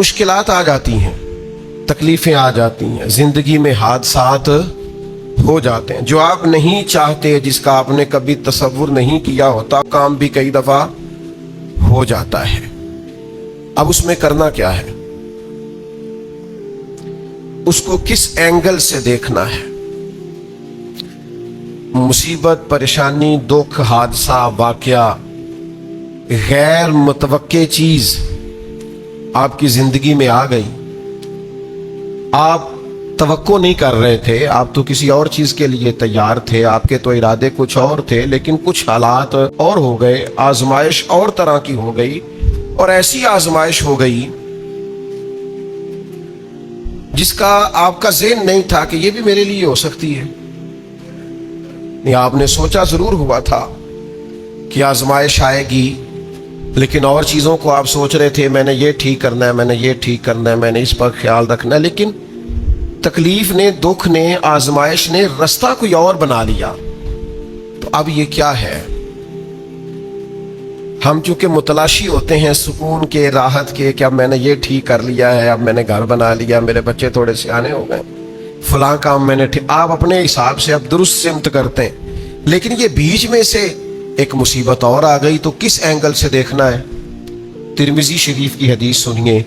مشکلات آ جاتی ہیں، تکلیفیں آ جاتی ہیں، زندگی میں حادثات ہو جاتے ہیں جو آپ نہیں چاہتے، جس کا آپ نے کبھی تصور نہیں کیا ہوتا، کام بھی کئی دفعہ ہو جاتا ہے۔ اب اس میں کرنا کیا ہے؟ اس کو کس اینگل سے دیکھنا ہے؟ مصیبت، پریشانی، دکھ، حادثہ، واقعہ، غیر متوقع چیز آپ کی زندگی میں آ گئی، آپ توقع نہیں کر رہے تھے، آپ تو کسی اور چیز کے لیے تیار تھے، آپ کے تو ارادے کچھ اور تھے، لیکن کچھ حالات اور ہو گئے، آزمائش اور طرح کی ہو گئی، اور ایسی آزمائش ہو گئی جس کا آپ کا ذہن نہیں تھا کہ یہ بھی میرے لیے ہو سکتی ہے۔ نہیں، آپ نے سوچا ضرور ہوا تھا کہ آزمائش آئے گی، لیکن اور چیزوں کو آپ سوچ رہے تھے، میں نے یہ ٹھیک کرنا ہے، میں نے یہ ٹھیک کرنا ہے، میں نے اس پر خیال رکھنا ہے، لیکن تکلیف نے، دکھ نے، آزمائش نے رستہ کوئی اور بنا لیا۔ تو اب یہ کیا ہے؟ ہم چونکہ متلاشی ہوتے ہیں سکون کے، راحت کے، کہ اب میں نے یہ ٹھیک کر لیا ہے، اب میں نے گھر بنا لیا، میرے بچے تھوڑے سیانے ہو گئے، فلاں کام میں نے آپ اپنے حساب سے اب درست سمت کرتے ہیں، لیکن یہ بیچ میں سے ایک مصیبت اور آ گئی، تو کس اینگل سے دیکھنا ہے؟ ترمذی شریف کی حدیث سنیے،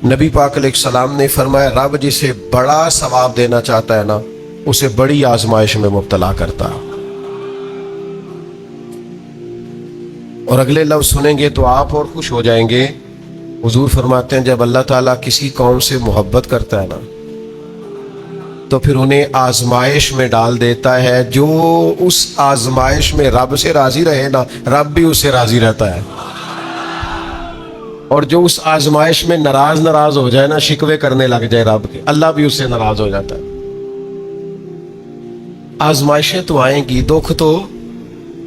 نبی پاک علیہ السلام نے فرمایا، رب جسے بڑا ثواب دینا چاہتا ہے نا، اسے بڑی آزمائش میں مبتلا کرتا۔ اور اگلے لفظ سنیں گے تو آپ اور خوش ہو جائیں گے۔ حضور فرماتے ہیں جب اللہ تعالیٰ کسی قوم سے محبت کرتا ہے نا، تو پھر انہیں آزمائش میں ڈال دیتا ہے، جو اس آزمائش میں رب سے راضی رہے نا، رب بھی اس سے راضی رہتا ہے، اور جو اس آزمائش میں ناراض ہو جائے نا، شکوے کرنے لگ جائے رب کے، اللہ بھی اس سے ناراض ہو جاتا ہے۔ آزمائشیں تو آئیں گی، دکھ تو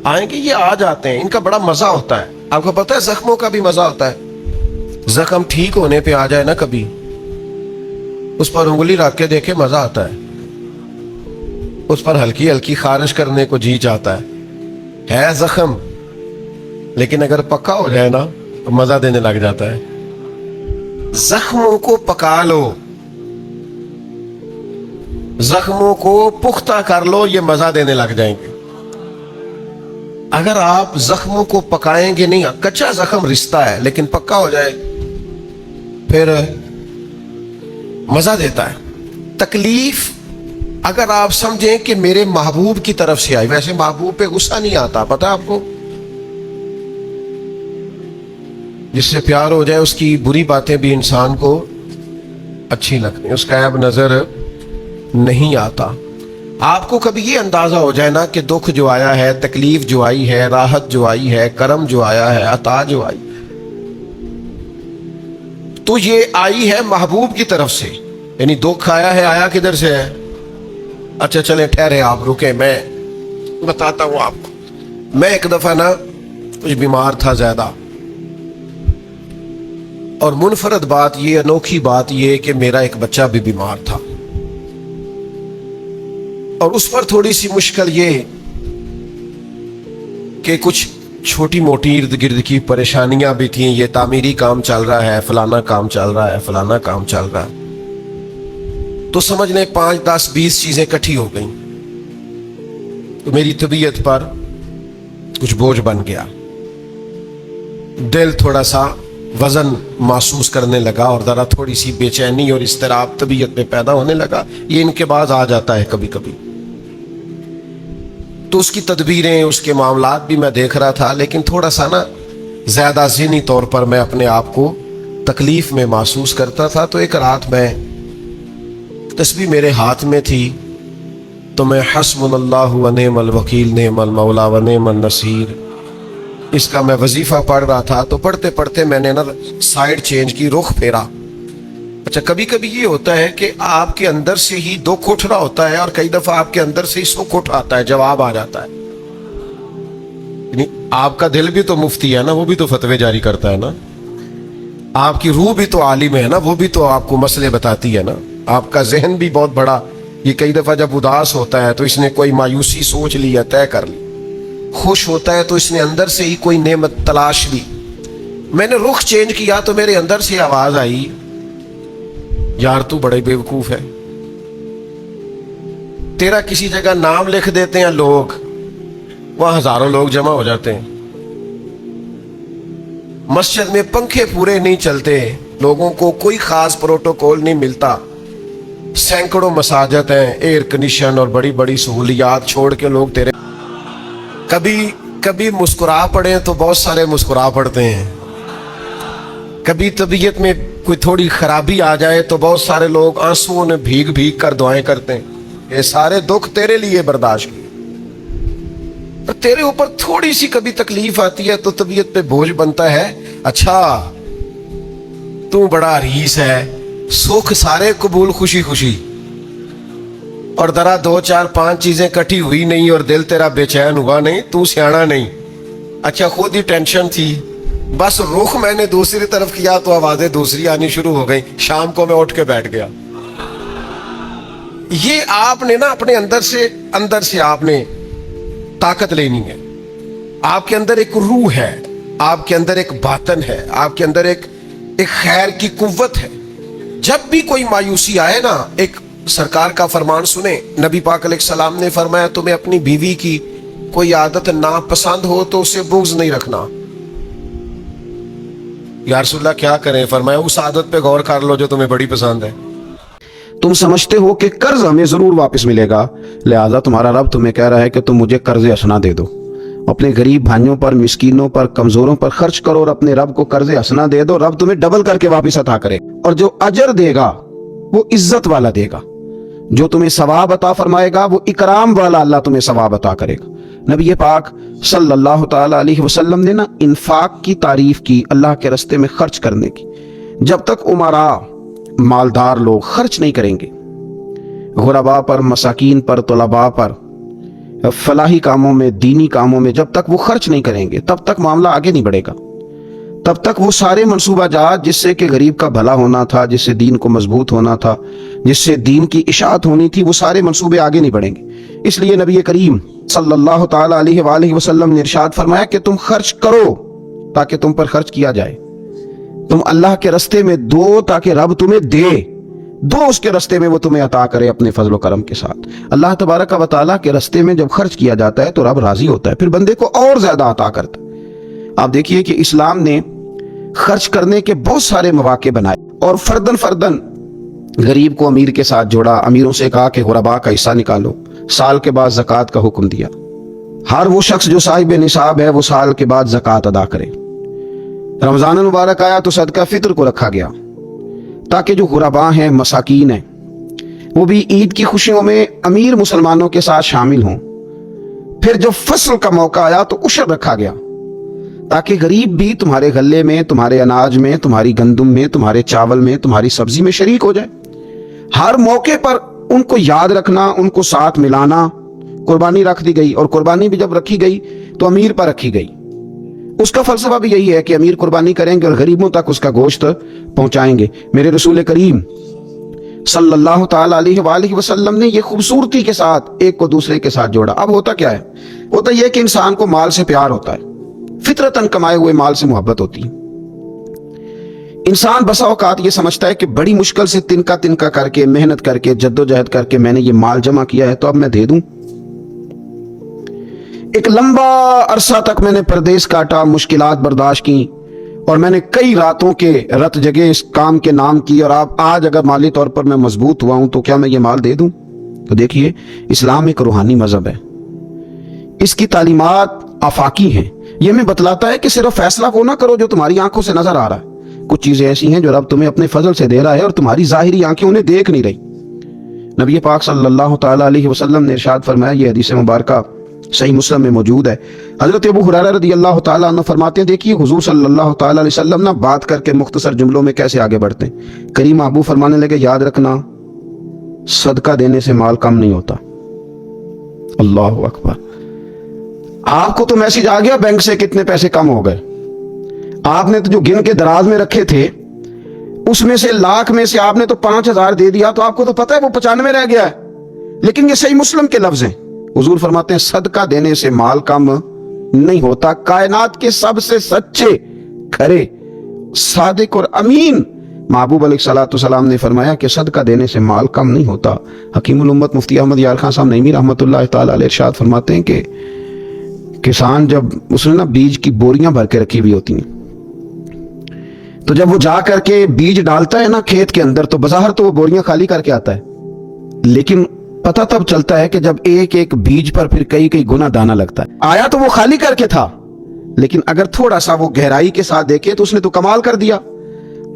آئیں گے، یہ آ جاتے ہیں، ان کا بڑا مزہ ہوتا ہے۔ آپ کو پتہ ہے زخموں کا بھی مزہ ہوتا ہے، زخم ٹھیک ہونے پہ آ جائے نا کبھی، اس پر انگلی رکھ کے دیکھے، مزہ آتا ہے، اس پر ہلکی ہلکی خارش کرنے کو جی چاہتا ہے زخم، لیکن اگر پکا ہو جائے نا تو مزہ دینے لگ جاتا ہے۔ زخموں کو پکا لو، زخموں کو پختہ کر لو، یہ مزہ دینے لگ جائیں گے۔ اگر آپ زخموں کو پکائیں گے نہیں، کچا زخم رشتہ ہے، لیکن پکا ہو جائے پھر مزہ دیتا ہے۔ تکلیف اگر آپ سمجھیں کہ میرے محبوب کی طرف سے آئی، ویسے محبوب پہ غصہ نہیں آتا، پتہ آپ کو، جس سے پیار ہو جائے اس کی بری باتیں بھی انسان کو اچھی لگتی ہیں، اس کا عیب نظر نہیں آتا۔ آپ کو کبھی یہ اندازہ ہو جائے نا کہ دکھ جو آیا ہے، تکلیف جو آئی ہے، راحت جو آئی ہے، کرم جو آیا ہے، عطا جو آئی، تو یہ آئی ہے محبوب کی طرف سے، یعنی دکھ آیا ہے، آیا کدھر سے ہے؟ اچھا چلیں ٹھہرے، آپ رکے، میں بتاتا ہوں آپ کو۔ میں ایک دفعہ نا کچھ بیمار تھا زیادہ، اور منفرد بات یہ، انوکھی بات یہ کہ میرا ایک بچہ بھی بیمار تھا، اور اس پر تھوڑی سی مشکل یہ کہ کچھ چھوٹی موٹی ارد گرد کی پریشانیاں بھی تھیں، یہ تعمیری کام چل رہا ہے، فلانا کام چل رہا ہے، فلانا کام چل رہا ہے، تو سمجھ لیں 5 10 20 چیزیں اکٹھی ہو گئیں، تو میری طبیعت پر کچھ بوجھ بن گیا، دل تھوڑا سا وزن محسوس کرنے لگا، اور ذرا تھوڑی سی بے چینی اور اضطراب طبیعت میں پیدا ہونے لگا۔ یہ ان کے بعد آ جاتا ہے کبھی کبھی، تو اس کی تدبیریں، اس کے معاملات بھی میں دیکھ رہا تھا، لیکن تھوڑا سا نا زیادہ ذہنی طور پر میں اپنے آپ کو تکلیف میں محسوس کرتا تھا۔ تو ایک رات میں تسبیح میرے ہاتھ میں تھی، تو میں حسبنا اللہ و نعم الوکیل نعم المولا و نعم النصیر، اس کا میں وظیفہ پڑھ رہا تھا۔ تو پڑھتے پڑھتے میں نے نا سائیڈ چینج کی، رخ پھیرا۔ اچھا کبھی کبھی یہ ہوتا ہے کہ آپ کے اندر سے ہی دکھ اٹھ رہا ہوتا ہے، اور کئی دفعہ آپ کے اندر سے ہی سکھ اٹھ آتا ہے، جواب آ جاتا ہے، یعنی آپ کا دل بھی تو مفتی ہے نا، وہ بھی تو فتوے جاری کرتا ہے نا، آپ کی روح بھی تو عالم ہے نا، وہ بھی تو آپ کو مسئلے بتاتی ہے نا، آپ کا ذہن بھی بہت بڑا، یہ کئی دفعہ جب اداس ہوتا ہے تو اس نے کوئی مایوسی سوچ لی یا طے کر لی، خوش ہوتا ہے تو اس نے اندر سے ہی کوئی نعمت تلاش لی۔ میں نے رخ چینج کیا تو میرے اندر سے آواز آئی यार तू बड़े बेवकूफ है, तेरा किसी जगह नाम लिख देते हैं लोग, वहां हजारों लोग जमा हो जाते हैं। मस्जिद में पंखे पूरे नहीं चलते, लोगों को कोई खास प्रोटोकॉल नहीं मिलता, सैकड़ों मसाजिद हैं, एयर कंडीशन और बड़ी बड़ी सहूलियात छोड़ के लोग तेरे कभी मुस्कुरा पड़े तो बहुत सारे मुस्कुरा पड़ते हैं, कभी तबीयत में कोई थोड़ी खराबी आ जाए तो बहुत सारे लोग आंसुओं में भीग भीग कर दुआएं करते हैं। ये सारे दुख तेरे लिए बर्दाश्त किए, पर तेरे ऊपर थोड़ी सी कभी तकलीफ आती है तो तबीयत पे बोझ बनता है। अच्छा तू बड़ा रीस है, सुख सारे कबूल खुशी खुशी, और जरा 2 4 5 चीजें इकट्ठी हुई नहीं और दिल तेरा बेचैन हुआ नहीं, तू सियाना नहीं। अच्छा खुद ही टेंशन थी, बस रुख मैंने दूसरी तरफ किया तो आवाजें दूसरी आनी शुरू हो गई, शाम को मैं उठ के बैठ गया। ये आपने ना अपने अंदर से आपने ताकत लेनी है। आपके अंदर एक रूह है, आपके अंदर एक बातन है, आपके अंदर एक खैर की कुव्वत है। जब भी कोई मायूसी आए ना, एक सरकार का फरमान सुने, नबी पाक अलैहिस्सलाम ने फरमाया तुम्हें अपनी बीवी की कोई आदत ना पसंद हो तो उसे बुग़्ज़ नहीं रखना। या रसूलल्लाह क्या करें? फरमाया उस आदत पे गौर कर लो जो तुम्हें बड़ी पसंद है। तुम समझते हो कि कर्ज हमें जरूर वापस मिलेगा, लिहाजा तुम्हारा रब तुम्हें कह रहा है कि तुम मुझे कर्ज हसना दे दो। अपने गरीब भाइयों पर, मिस्कीनों पर, कमजोरों पर खर्च करो और अपने रब को कर्ज हसना दे दो। रब तुम्हें डबल करके वापस अता करे, और जो अजर देगा वो इज्जत वाला देगा, जो तुम्हें सवाब अता फरमाएगा वो इकराम वाला अल्लाह तुम्हें सवाब अता करेगा। नबी पाक सल्लल्लाहु तआला अलैहि वसल्लम ने ना इन्फाक की तारीफ की, अल्लाह के रास्ते में खर्च करने की। जब तक उमरा मालदार लोग खर्च नहीं करेंगे गुरबा पर, मसाकीन पर, तुलबा पर, फलाही कामों में, दीनी कामों में, जब तक वो खर्च नहीं करेंगे तब तक मामला आगे नहीं बढ़ेगा। तब तक वो सारे मंसूबा जात जिससे कि गरीब का भला होना था, जिससे दीन को मजबूत होना था, जिससे दीन की इशाअत होनी थी, वो सारे मंसूबे आगे नहीं बढ़ेंगे। इसलिए नबी करीम सल्लल्लाहु तआला अलैहि वसल्लम ने इरशाद फरमाया कि तुम खर्च करो ताकि तुम पर खर्च किया जाए, तुम अल्लाह के रास्ते में दो ताकि रब तुम्हें दे, दो उसके रास्ते में वो तुम्हें अता करे अपने फजल करम के साथ। अल्लाह तबारक व तआला के रास्ते में जब खर्च किया जाता है तो रब राजी होता है, फिर बंदे को और ज्यादा अता करता है। आप देखिए कि इस्लाम ने खर्च करने के बहुत सारे मौके बनाए और फर्दन फर्दन गरीब को अमीर के साथ जोड़ा। अमीरों से कहा कि गुरबा का हिस्सा निकालो, साल के बाद ज़कात का हुक्म दिया। हर वो शख्स जो साहिब निसाब है वो साल के बाद ज़कात अदा करे। रमजान मुबारक आया तो सदका फित्र को रखा गया ताकि जो गुरबा हैं, मसाकीन हैं, वो भी ईद की खुशियों में अमीर मुसलमानों के साथ शामिल हों। फिर जब फसल का मौका आया तो उशर रखा गया ताकि गरीब भी तुम्हारे गल्ले में, तुम्हारे अनाज में, तुम्हारी गंदुम में, तुम्हारे चावल में, तुम्हारी सब्जी में शरीक हो जाए। हर मौके पर उनको याद रखना, उनको साथ मिलाना। कुर्बानी रख दी गई, और कुर्बानी भी जब रखी गई तो अमीर पर रखी गई। उसका फलसफा भी यही है कि अमीर कुर्बानी करेंगे और गरीबों तक उसका गोश्त पहुंचाएंगे। मेरे रसूल करीम सल्लल्लाहु तआला अलैहि वसल्लम ने ये खूबसूरती के साथ एक को दूसरे के साथ जोड़ा। अब होता क्या है? होता यह कि इंसान को माल से प्यार होता है, फितरतन कमाए हुए माल से मोहब्बत होती है। इंसान बसा औकात ये समझता है कि बड़ी मुश्किल से तिनका तिनका करके, मेहनत करके, जद्दोजहद करके मैंने ये माल जमा किया है तो अब मैं दे दूं। एक लंबा अरसा तक मैंने परदेश काटा, मुश्किलात बर्दाश्त की, और मैंने कई रातों के रत जगह इस काम के नाम की, और आप आज अगर माली तौर पर मैं मजबूत हुआ हूं तो क्या मैं ये माल दे दूं? तो देखिए, इस्लाम एक रूहानी मजहब है, इसकी तालीमात आफाकी हैं। ये हमें बतलाता है कि सिर्फ फैसला वो ना करो जो तुम्हारी आंखों से नजर आ रहा है। कुछ चीजें ऐसी हैं जो रब तुम्हें अपने फजल से दे रहा है और तुम्हारी जाहिरी आंखें उन्हें देख नहीं रही। नबी पाक सल्लल्लाहु तआला अलैहि वसल्लम ने इरशाद फरमाया, ये हदीस मुबारका सही मुस्लिम में मौजूद है। हजरत अबू हुरैरा रदियल्लाहु ताला अन्हु फरमाते हैं, देखिए हुजूर सल्लल्लाहु ताला अलैहि वसल्लम ना बात करके मुख्तसर जुमलों में कैसे आगे बढ़ते हैं। करीम अबू फरमाने लगे, याद रखना सदका देने से माल कम नहीं होता। अल्लाहु अकबर। आपको तो मैसेज आ गया बैंक से कितने पैसे कम हो गए। आपने तो जो गिन के दराज में रखे थे उसमें से लाख में से आपने तो 5000 दे दिया, तो आपको तो पता है वो 95 रह गया है। लेकिन ये सही मुस्लिम के लफ्ज हैं। हुजूर फरमाते हैं, सदका देने से माल कम नहीं होता। कायनात के सबसे सच्चे, खरे, सादिक और अमीन महबूब अलैहिस्सलाम ने फरमाया कि सदका देने से माल कम नहीं होता। हकीमुल उम्मत मुफ्ती अहमद यार खान साहब नईमी रहमतुल्लाह ताला अलैह इरशाद फरमाते हैं कि किसान जब उसने ना बीज की बोरियां भर के रखी हुई होती हैं, तो जब वो जा करके बीज डालता है ना खेत के अंदर, तो बाजार तो वो बोरियां खाली करके आता है, लेकिन पता तब चलता है कि जब एक एक बीज पर फिर कई कई गुना दाना लगता है। आया तो वो खाली करके था, लेकिन अगर थोड़ा सा वो गहराई के साथ देखे तो उसने तो कमाल कर दिया,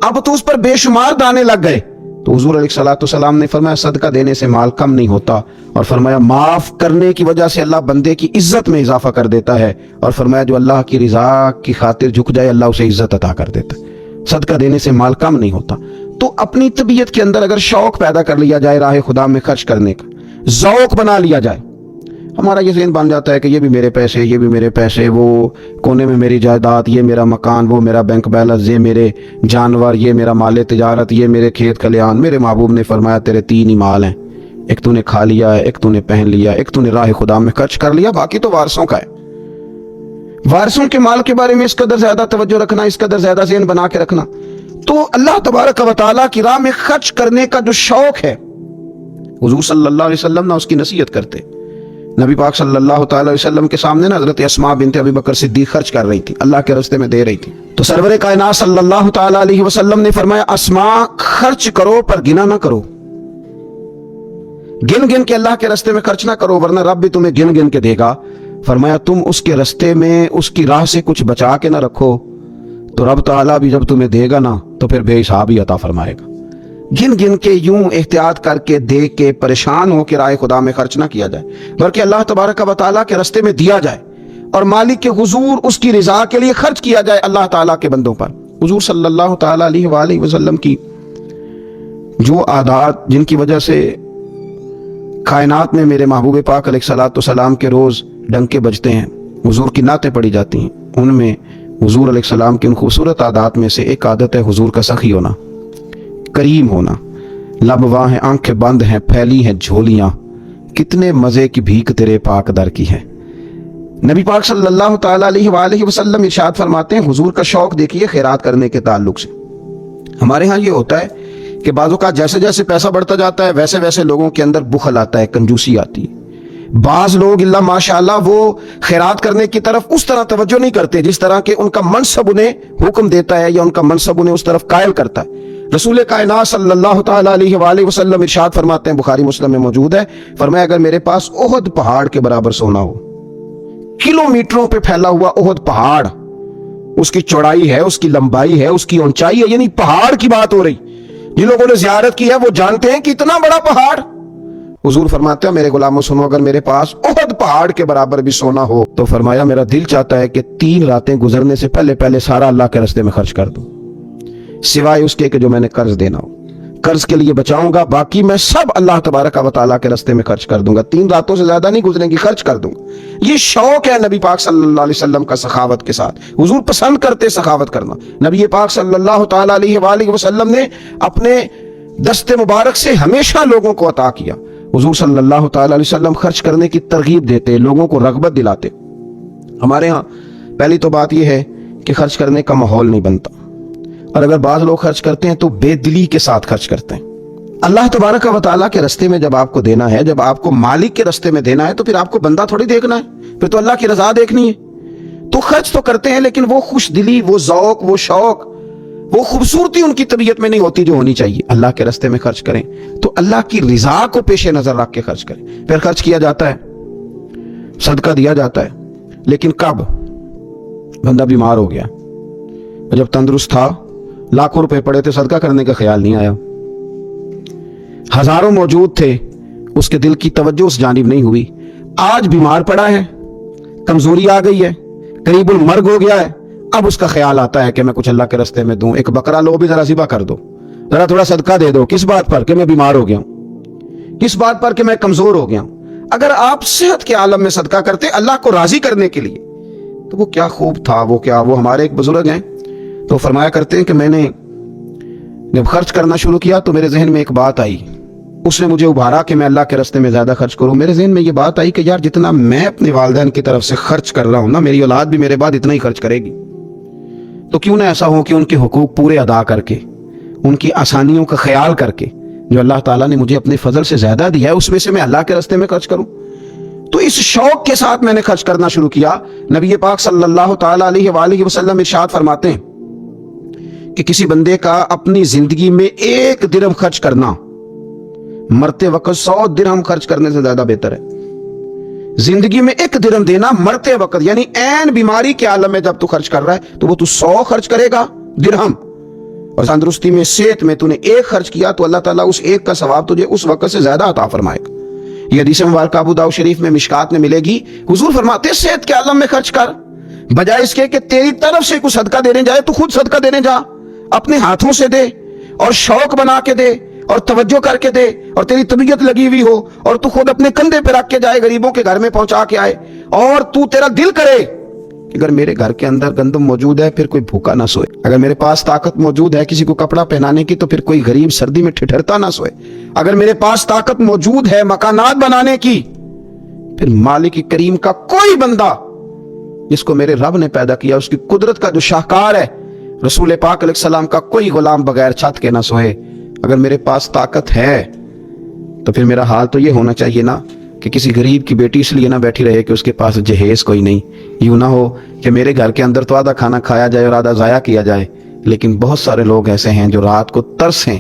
अब तो उस पर बेशुमार दाने लग गए। तो हुजूर अलैहिस्सलाम ने फरमाया सदका देने से माल कम नहीं होता, और फरमाया माफ करने की वजह से अल्लाह बंदे की इज्जत में इजाफा कर देता है, और फरमाया जो अल्लाह की रिजा की खातिर झुक जाए अल्लाह उसे इज्जत अता कर देता है। सदका देने से माल कम नहीं होता। तो अपनी तबीयत के अंदर अगर शौक पैदा कर लिया जाए राह खुदा में खर्च करने का, ज़ौक बना लिया जाए, हमारा ये ज़हन बन जाता है कि ये भी मेरे पैसे, ये भी मेरे पैसे, वो कोने में मेरी जायदाद, ये मेरा मकान, वो मेरा बैंक बैलेंस, ये मेरे जानवर, ये मेरा माल तिजारत, ये मेरे खेत खलियान। मेरे महबूब ने फरमाया तेरे तीन ही माल हैं, एक तूने खा लिया है, एक तूने पहन लिया, एक तूने राह खुदा में खर्च कर लिया, बाकी तो वारसों का है। वारसों के माल के बारे में इस कदर ज्यादा तवज्जो रखना, इस कदर ज्यादा ज़हन बना के रखना, तो अल्लाह तबारक व तआला की राह में खर्च करने का जो शौक है, हुजूर सल्लल्लाहु अलैहि वसल्लम ना उसकी नसीहत करते। नबी पाक सल्लल्लाहु अलैहि वसल्लम के सामने ना हज़रत अस्मा बिनत अबी बकर सिद्दीक़ खर्च कर रही थी, अल्लाह के रास्ते में दे रही थी, तो सरवरे कायनात सल्लल्लाहु तआला अलैहि वसल्लम ने फरमाया अस्मा खर्च करो पर गिना ना करो, गिन गिन के अल्लाह के रास्ते में खर्च ना करो, वरना रब भी तुम्हें गिन गिन के देगा। फरमाया तुम उसके रास्ते में उसकी राह से कुछ बचा के ना रखो तो रब ताला भी जब तुम्हें देगा ना तो फिर बेहिसाब ही अता फरमाएगा। गिन गिन के यूं एहतियात करके दे के परेशान हो के राह खुदा में खर्च ना किया जाए, बल्कि अल्लाह तबारक व तआला के रास्ते में दिया जाए और मालिक के हुजूर उसकी रिजा के लिए खर्च किया जाए अल्लाह ताला के बंदों पर। हुजूर सल्लल्लाहु ताला अलैहि वसल्लम की जो आदात जिनकी वजह से कायनात में मेरे महबूब पाक अलैहिस्सलाम के रोज डंके बजते हैं, हुजूर की नातें पड़ी जाती हैं, उनमें हुजूर अलैहिस्सलाम की उन खूबसूरत आदात में से एक आदत है हुजूर का सखी होना, करीम होना। लब वाह हैं, आंखें बंद हैं, फैली हैं झोलियां, कितने मजे की भीख तेरे पाक दर की है। नबी पाक सल्लल्लाहु ताला अलैहि वसल्लम इरशाद फरमाते हैं, हुजूर का शौक देखिए खैरात करने के ताल्लुक से। हमारे यहाँ ये होता है कि बाज़ों का जैसे जैसे पैसा बढ़ता जाता है वैसे वैसे लोगों के अंदर बुखल आता है, कंजूसी आती है। बाज लोग इल्ला माशाअल्लाह वो खैरात करने की तरफ उस तरह तवज्जो नहीं करते जिस तरह के उनका मनसब उन्हें हुक्म देता है या उनका मनसब उन्हें उस तरफ कायल करता है। रसूल कायनात सल्लल्लाहु ताला अलैहि वसल्लम इरशाद फरमाते हैं, बुखारी मुस्लिम में मौजूद है, फरमाया अगर मेरे पास ओहद पहाड़ के बराबर सोना हो, किलोमीटरों पे फैला हुआ ओहद पहाड़, उसकी चौड़ाई है, उसकी लंबाई है, उसकी ऊंचाई है, यानी पहाड़ की बात हो रही, जिन लोगों ने जियारत की है वो जानते हैं कि इतना बड़ा पहाड़। हुजूर फरमाते हैं मेरे गुलामों सुनो, अगर मेरे पास ओहद पहाड़ के बराबर भी सोना हो तो फरमाया मेरा दिल चाहता है कि 3 रातें गुजरने से पहले पहले सारा अल्लाह के रास्ते में खर्च कर दूं, सिवाय उसके कि जो मैंने कर्ज देना हो, कर्ज के लिए बचाऊंगा, बाकी मैं सब अल्लाह तबारक व तआला के रास्ते में खर्च कर दूंगा। 3 रातों से ज्यादा नहीं गुजरेंगी, खर्च कर दूंगा। ये शौक है नबी पाक सल्लल्लाहु अलैहि वसल्लम का सखावत के साथ। हुजूर पसंद करते सखावत करना। नबी पाक सल्लल्लाहु ताला अलैहि वसल्लम ने अपने दस्ते मुबारक से हमेशा लोगों को अता किया। हुजूर सल्लल्लाहु ताला अलैहि वसल्लम खर्च करने की तरगीब देते, लोगों को रगबत दिलाते। हमारे यहाँ पहली तो बात यह है कि खर्च करने का माहौल नहीं बनता, और अगर बाज़ लोग खर्च करते हैं तो बेदिली के साथ खर्च करते हैं। अल्लाह तबारक व तआला के रास्ते में जब आपको देना है, जब आपको मालिक के रास्ते में देना है, तो फिर आपको बंदा थोड़ी देखना है, फिर तो अल्लाह की रजा देखनी है। तो खर्च तो करते हैं, लेकिन वो खुश दिली, वो ज़ौक, वो शौक, वो खूबसूरती उनकी तबीयत में नहीं होती जो होनी चाहिए। अल्लाह के रास्ते में खर्च करें तो अल्लाह की रिजा को पेश नजर रख के खर्च करें। फिर खर्च किया जाता है, सदका दिया जाता है, लेकिन कब बंदा बीमार हो गया, जब तंदुरुस्त था, लाखों रुपए पड़े थे, सदका करने का ख्याल नहीं आया, हजारों मौजूद थे, उसके दिल की तवज्जो उस जानिब नहीं हुई, आज बीमार पड़ा है, कमजोरी आ गई है, करीबुल मर्ग हो गया है, अब उसका ख्याल आता है कि मैं कुछ अल्लाह के रास्ते में दूं, एक बकरा लो भी जरा ज़िबा कर दो, जरा थोड़ा सदका दे दो। किस बात पर? कि मैं बीमार हो गया हूं, किस बात पर? कि मैं कमजोर हो गया हूं। अगर आप सेहत के आलम में सदका करते अल्लाह को राजी करने के लिए तो वो क्या खूब था। वो हमारे एक बुजुर्ग हैं तो फरमाया करते हैं कि मैंने जब खर्च करना शुरू किया तो मेरे जहन में एक बात आई, उसने मुझे उभारा कि मैं अल्लाह के रास्ते में ज्यादा खर्च करूं। मेरे जहन में ये बात आई कि यार जितना मैं अपने वालिदैन की तरफ से खर्च कर रहा हूं ना, मेरी औलाद भी मेरे बाद इतना ही खर्च करेगी, तो क्यों ना ऐसा हो कि उनके हुकूक पूरे अदा करके ان کی آسانیوں کا خیال کر کے جو اللہ تعالیٰ نے مجھے اپنے فضل سے زیادہ دیا ہے اس میں سے میں اللہ کے راستے میں خرچ کروں. تو اس شوق کے ساتھ میں نے خرچ کرنا شروع کیا. نبی پاک صلی اللہ تعالیٰ علیہ وآلہ وسلم ارشاد فرماتے ہیں کہ کسی بندے کا اپنی زندگی میں 1 درہم خرچ کرنا مرتے وقت 100 درہم خرچ کرنے سے زیادہ بہتر ہے. زندگی میں 1 درہم دینا مرتے وقت، یعنی عین بیماری کے عالم میں جب تو خرچ کر رہا ہے تو وہ تو 100 خرچ کرے گا درہم، اور تندرستی میں صحت میں تو نے 1 خرچ کیا تو اللہ تعالیٰ اس 1 کا ثواب تجھے اس وقت سے زیادہ عطا فرمائے گا. یہ حدیث مبارکہ ابو داؤد شریف میں مشکات میں ملے گی. حضور فرماتے ہیں صحت کے عالم میں خرچ کر، بجائے اس کے کہ تیری طرف سے کچھ صدقہ دینے جائے تو خود صدقہ دینے جا، اپنے ہاتھوں سے دے اور شوق بنا کے دے اور توجہ کر کے دے، اور تیری طبیعت لگی ہوئی ہو اور تو خود اپنے کندھے پہ رکھ کے جائے، غریبوں کے گھر میں پہنچا کے آئے، اور تو تیرا دل کرے کہ اگر میرے گھر کے اندر گندم موجود ہے پھر کوئی بھوکا نہ سوئے، اگر میرے پاس طاقت موجود ہے کسی کو کپڑا پہنانے کی تو پھر کوئی غریب سردی میں ٹھٹھرتا نہ سوئے، اگر میرے پاس طاقت موجود ہے مکانات بنانے کی پھر مالک کریم کا کوئی بندہ جس کو میرے رب نے پیدا کیا، اس کی قدرت کا جو شاہکار ہے رسول پاک علیہ السلام کا کوئی غلام بغیر چھت کے نہ سوئے. اگر میرے پاس طاقت ہے تو پھر میرا حال تو یہ ہونا چاہیے نا کہ کسی غریب کی بیٹی اس لیے نہ بیٹھی رہے کہ اس کے پاس جہیز کوئی نہیں. یوں نہ ہو کہ میرے گھر کے اندر تو آدھا کھانا کھایا جائے اور آدھا ضائع کیا جائے، لیکن بہت سارے لوگ ایسے ہیں جو رات کو ترسیں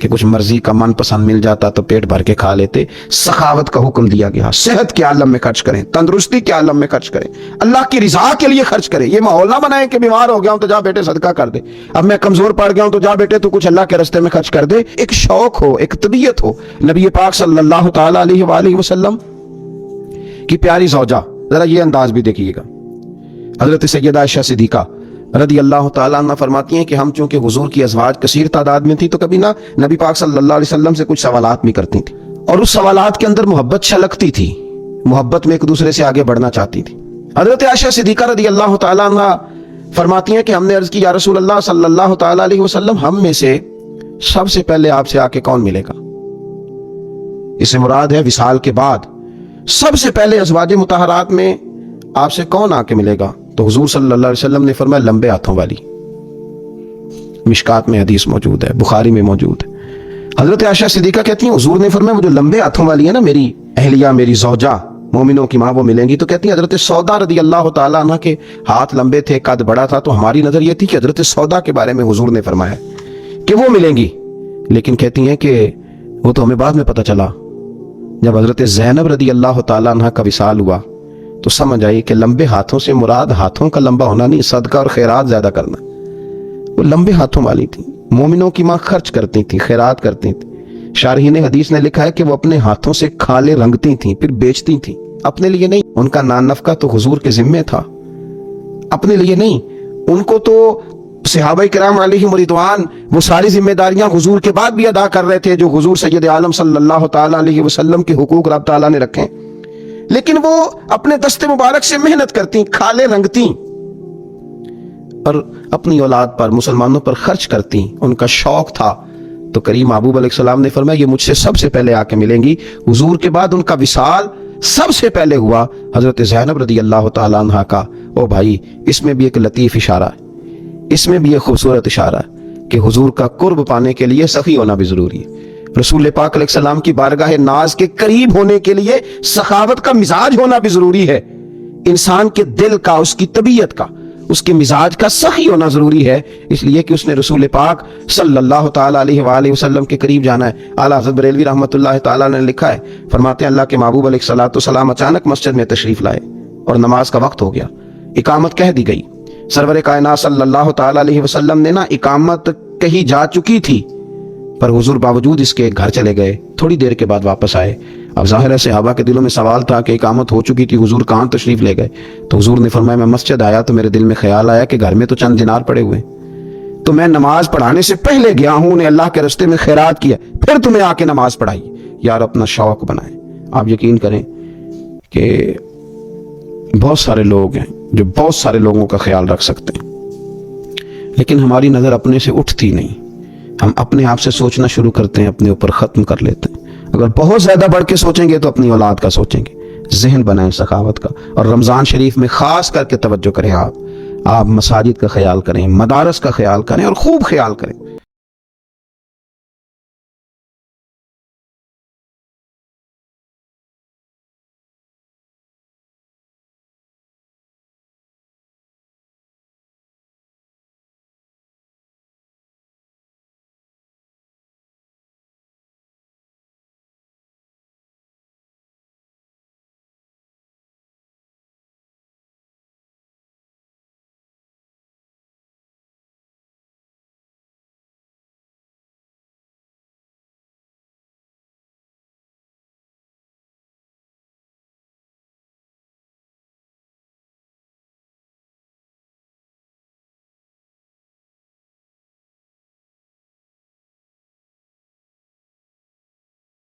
کہ کچھ مرضی کا من پسند مل جاتا تو پیٹ بھر کے کھا لیتے. سخاوت کا حکم دیا گیا، صحت کے عالم میں خرچ کریں، تندرستی کے عالم میں خرچ کریں، اللہ کی رضا کے لیے خرچ کریں. یہ ماحول نہ بنائیں کہ بیمار ہو گیا ہوں تو جا بیٹے صدقہ کر دے، اب میں کمزور پڑ گیا ہوں تو جا بیٹے تو کچھ اللہ کے راستے میں خرچ کر دے. ایک شوق ہو، ایک طبیعت ہو. نبی پاک صلی اللہ تعالیٰ علیہ وآلہ وسلم کی پیاری زوجہ، ذرا یہ انداز بھی دیکھیے گا، حضرت سیدہ عائشہ صدیقہ رضی اللہ تعالیٰ عنہ فرماتی ہیں کہ ہم چونکہ حضور کی ازواج کثیر تعداد میں تھی تو کبھی نہ نبی پاک صلی اللہ علیہ وسلم سے کچھ سوالات بھی کرتی تھی، اور اس سوالات کے اندر محبت چھلکتی تھی، محبت میں ایک دوسرے سے آگے بڑھنا چاہتی تھی. حضرت عائشہ صدیقہ رضی اللہ تعالیٰ عنہ فرماتی ہیں کہ ہم نے عرض کی یا رسول اللہ صلی اللہ تعالیٰ علیہ وسلم ہم میں سے سب سے پہلے آپ سے آ کے کون ملے گا؟ اس سے مراد ہے وصال کے بعد سب سے پہلے ازواج مطہرات میں آپ سے کون آ کے ملے گا؟ تو حضور صلی اللہ علیہ وسلم نے فرمایا لمبے ہاتھوں والی. مشکات میں حدیث موجود ہے، بخاری میں موجود ہے. حضرت عائشہ صدیقہ کہتی ہیں حضور نے فرمایا وہ جو لمبے ہاتھوں والی ہے نا میری اہلیہ، میری زوجہ، مومنوں کی ماں، وہ ملیں گی. تو کہتی ہیں حضرت سودا رضی اللہ تعالیٰ عنہ کے ہاتھ لمبے تھے، قد بڑا تھا، تو ہماری نظر یہ تھی کہ حضرت سودا کے بارے میں حضور نے فرمایا کہ وہ ملیں گی. لیکن کہتی ہیں کہ وہ تو ہمیں بعد میں پتہ چلا جب حضرت زینب رضی اللہ تعالیٰ عنہ کا وصال ہوا تو سمجھ آئی کہ لمبے ہاتھوں سے مراد ہاتھوں کا لمبا ہونا نہیں، صدقہ اور خیرات زیادہ کرنا. وہ لمبے ہاتھوں والی تھی، مومنوں کی ماں، خرچ کرتی تھی، خیرات کرتی تھی. شارحین حدیث نے لکھا ہے کہ وہ اپنے ہاتھوں سے کھالے رنگتی تھیں پھر بیچتی تھیں، اپنے لیے نہیں. ان کا نان نفقہ تو حضور کے ذمے تھا، اپنے لیے نہیں. ان کو تو صحابہ کرام علیہم رضوان وہ ساری ذمہ داریاں حضور کے بعد بھی ادا کر رہے تھے جو حضور سید عالم صلی اللہ تعالیٰ علیہ وسلم کے حقوق رب تعالیٰ نے رکھے، لیکن وہ اپنے دست مبارک سے محنت کرتی، کھالے رنگتی اور اپنی اولاد پر، مسلمانوں پر خرچ کرتی. ان کا شوق تھا. تو کریم محبوب علیہ السلام نے فرمایا یہ مجھ سے سب سے پہلے آ کے ملیں گی. حضور کے بعد ان کا وصال سب سے پہلے ہوا حضرت زینب رضی اللہ تعالیٰ عنہ کا. او بھائی، اس میں بھی ایک لطیف اشارہ ہے، اس میں بھی ایک خوبصورت اشارہ ہے کہ حضور کا قرب پانے کے لیے سخی ہونا بھی ضروری ہے. رسول پاک علیہ السلام کی بارگاہ ناز کے قریب ہونے کے لیے سخاوت کا مزاج ہونا بھی ضروری ہے. انسان کے دل کا، اس کی طبیعت کا، اس کے مزاج کا سخی ہونا ضروری ہے، اس لیے کہ اس نے رسول پاک صلی اللہ تعالیٰ علیہ وآلہ وسلم کے قریب جانا ہے. اعلیٰ حضرت بریلوی رحمۃ اللہ تعالیٰ نے لکھا ہے، فرماتے ہیں اللہ کے محبوب علیہ الصلوۃ والسلام اچانک مسجد میں تشریف لائے اور نماز کا وقت ہو گیا. اقامت کہہ دی گئی. سرور کائنات صلی اللہ تعالیٰ علیہ وسلم نے نا اقامت کہی جا چکی تھی پر حضور باوجود اس کے گھر چلے گئے. تھوڑی دیر کے بعد واپس آئے. اب ظاہر ہے صحابہ کے دلوں میں سوال تھا کہ اقامت ہو چکی تھی، حضور کہاں تشریف لے گئے؟ تو حضور نے فرمایا میں مسجد آیا تو میرے دل میں خیال آیا کہ گھر میں تو چند دینار پڑے ہوئے، تو میں نماز پڑھانے سے پہلے گیا ہوں، نے اللہ کے راستے میں خیرات کیا، پھر تمہیں آ کے نماز پڑھائی. یار اپنا شوق بنائیں. آپ یقین کریں کہ بہت سارے لوگ ہیں جو بہت سارے لوگوں کا خیال رکھ سکتے ہیں، لیکن ہماری نظر اپنے سے اٹھتی نہیں. ہم اپنے آپ سے سوچنا شروع کرتے ہیں، اپنے اوپر ختم کر لیتے ہیں. اگر بہت زیادہ بڑھ کے سوچیں گے تو اپنی اولاد کا سوچیں گے. ذہن بنائیں سخاوت کا، اور رمضان شریف میں خاص کر کے توجہ کریں. آپ مساجد کا خیال کریں، مدارس کا خیال کریں اور خوب خیال کریں.